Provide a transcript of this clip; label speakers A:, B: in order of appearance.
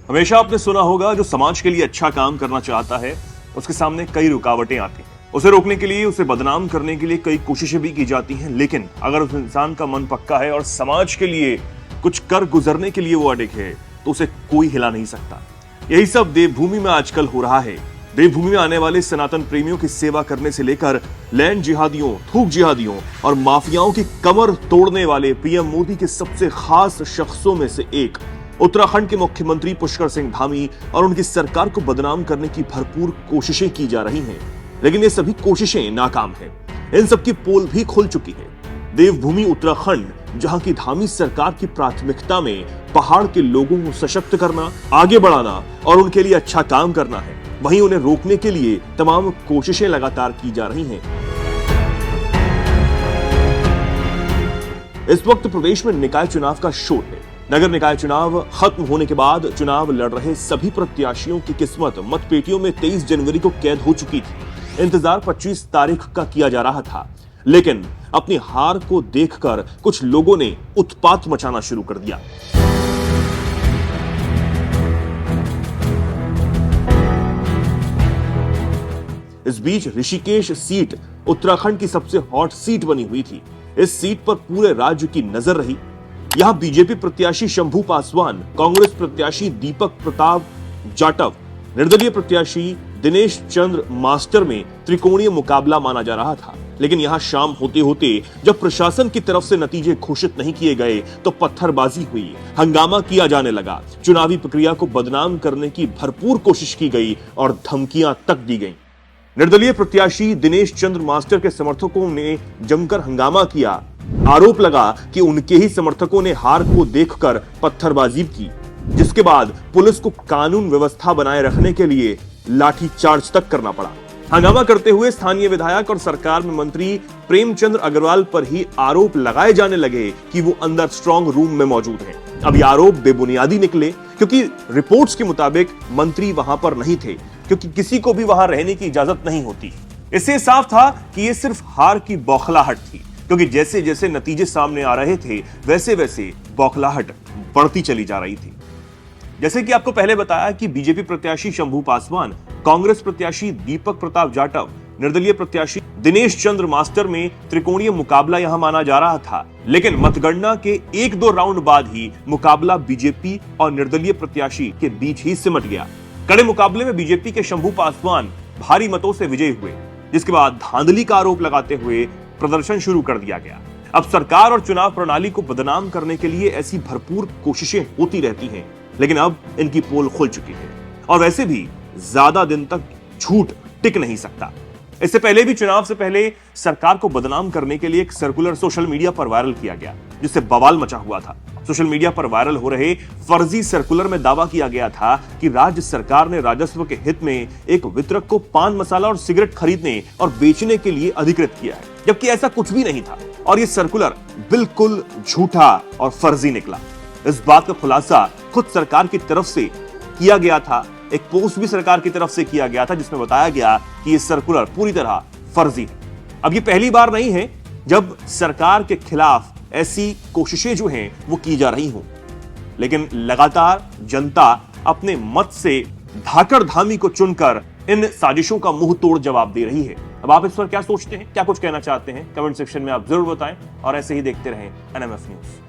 A: हमेशा आपने सुना होगा, जो समाज के लिए अच्छा काम करना चाहता है उसके सामने कई रुकावटें आती हैं। उसे रोकने के लिए, उसे बदनाम करने के लिए कई कोशिशें भी की जाती हैं, लेकिन अगर उस इंसान का मन पक्का है और समाज के लिए कुछ कर गुजरने के लिए वो अडिग है, तो उसे कोई हिला नहीं सकता। यही सब देवभूमि में आजकल हो रहा है। देवभूमि में आने वाले सनातन प्रेमियों की सेवा करने से लेकर लैंड जिहादियों, थूक जिहादियों और माफियाओं की कमर तोड़ने वाले पीएम मोदी के सबसे खास शख्सों में से एक उत्तराखंड के मुख्यमंत्री पुष्कर सिंह धामी और उनकी सरकार को बदनाम करने की भरपूर कोशिशें की जा रही हैं, लेकिन ये सभी कोशिशें नाकाम हैं। इन सबकी पोल भी खुल चुकी है। देवभूमि उत्तराखंड, जहां की धामी सरकार की प्राथमिकता में पहाड़ के लोगों को सशक्त करना, आगे बढ़ाना और उनके लिए अच्छा काम करना है, वहीं उन्हें रोकने के लिए तमाम कोशिशें लगातार की जा रही हैं। इस वक्त प्रदेश में निकाय चुनाव का शोर है। नगर निकाय चुनाव खत्म होने के बाद चुनाव लड़ रहे सभी प्रत्याशियों की किस्मत मतपेटियों में 23 जनवरी को कैद हो चुकी थी। इंतजार 25 तारीख का किया जा रहा था, लेकिन अपनी हार को देखकर कुछ लोगों ने उत्पात मचाना शुरू कर दिया। इस बीच ऋषिकेश सीट उत्तराखंड की सबसे हॉट सीट बनी हुई थी। इस सीट पर पूरे राज्य की नजर रही। यहां बीजेपी प्रत्याशी शंभू पासवान, कांग्रेस प्रत्याशी दीपक प्रताप जाटव, निर्दलीय प्रत्याशी दिनेश चंद्र मास्टर में त्रिकोणीय मुकाबला माना जा रहा था। लेकिन यहां शाम होते होते जब प्रशासन की तरफ से नतीजे घोषित नहीं किए गए, तो पत्थरबाजी हुई, हंगामा किया जाने लगा। चुनावी प्रक्रिया को बदनाम करने की भरपूर कोशिश की गई और धमकियां तक दी गईं। निर्दलीय प्रत्याशी दिनेश चंद्र मास्टर के समर्थकों ने जमकर हंगामा किया। आरोप लगा कि उनके ही समर्थकों ने हार को देखकर पत्थरबाजी की, जिसके बाद पुलिस को कानून व्यवस्था बनाए रखने के लिए लाठीचार्ज तक करना पड़ा। हंगामा करते हुए स्थानीय विधायक और सरकार में मंत्री प्रेमचंद्र अग्रवाल पर ही आरोप लगाए जाने लगे कि वो अंदर स्ट्रांग रूम में मौजूद हैं। अब ये आरोप बेबुनियादी निकले, क्योंकि रिपोर्ट्स के मुताबिक मंत्री वहां पर नहीं थे, क्योंकि किसी को भी वहां रहने की इजाजत नहीं होती। इससे साफ था कि ये सिर्फ हार की बौखलाहट थी, क्योंकि जैसे जैसे नतीजे सामने आ रहे थे, वैसे वैसे बौखलाहट बढ़ती चली जा रही थी। जैसे कि आपको पहले बताया कि बीजेपी प्रत्याशी शंभू पासवान, कांग्रेस प्रत्याशी दीपक प्रताप जाटव, निर्दलीय प्रत्याशी दिनेश चंद्र मास्टर में त्रिकोणीय मुकाबला यहां माना जा रहा था। लेकिन मतगणना के 1-2 राउंड बाद ही मुकाबला बीजेपी और निर्दलीय प्रत्याशी के बीच ही सिमट गया। कड़े मुकाबले में बीजेपी के शंभू पासवान भारी मतों से विजयी हुए, जिसके बाद धांधली का आरोप लगाते हुए प्रदर्शन शुरू कर दिया गया। अब सरकार और चुनाव प्रणाली को बदनाम करने के लिए ऐसी भरपूर कोशिशें होती रहती हैं, लेकिन अब इनकी पोल खुल चुकी है और वैसे भी ज्यादा दिन तक झूठ टिक नहीं सकता। इससे पहले भी चुनाव से पहले सरकार को बदनाम करने के लिए एक सर्कुलर सोशल मीडिया पर वायरल किया गया, जिससे बवाल मचा हुआ था। सोशल मीडिया पर वायरल हो रहे फर्जी सर्कुलर में दावा किया गया था कि राज्य सरकार ने राजस्व के हित में एक वितरक को पान मसाला और सिगरेट खरीदने और बेचने के लिए अधिकृत किया है, जबकि ऐसा कुछ भी नहीं था और यह सर्कुलर बिल्कुल झूठा और फर्जी निकला। इस बात का खुलासा खुद सरकार की तरफ से किया गया था। एक पोस्ट भी सरकार की तरफ से किया गया था, जिसमें बताया गया कि यह सर्कुलर पूरी तरह फर्जी है। अब ये पहली बार नहीं है जब सरकार के खिलाफ ऐसी कोशिशें जो हैं वो की जा रही हों, लेकिन लगातार जनता अपने मत से धाकड़ धामी को चुनकर इन साजिशों का मुंह तोड़ जवाब दे रही है। अब आप इस पर क्या सोचते हैं, क्या कुछ कहना चाहते हैं, कमेंट सेक्शन में आप जरूर बताएं और ऐसे ही देखते रहें NMF न्यूज।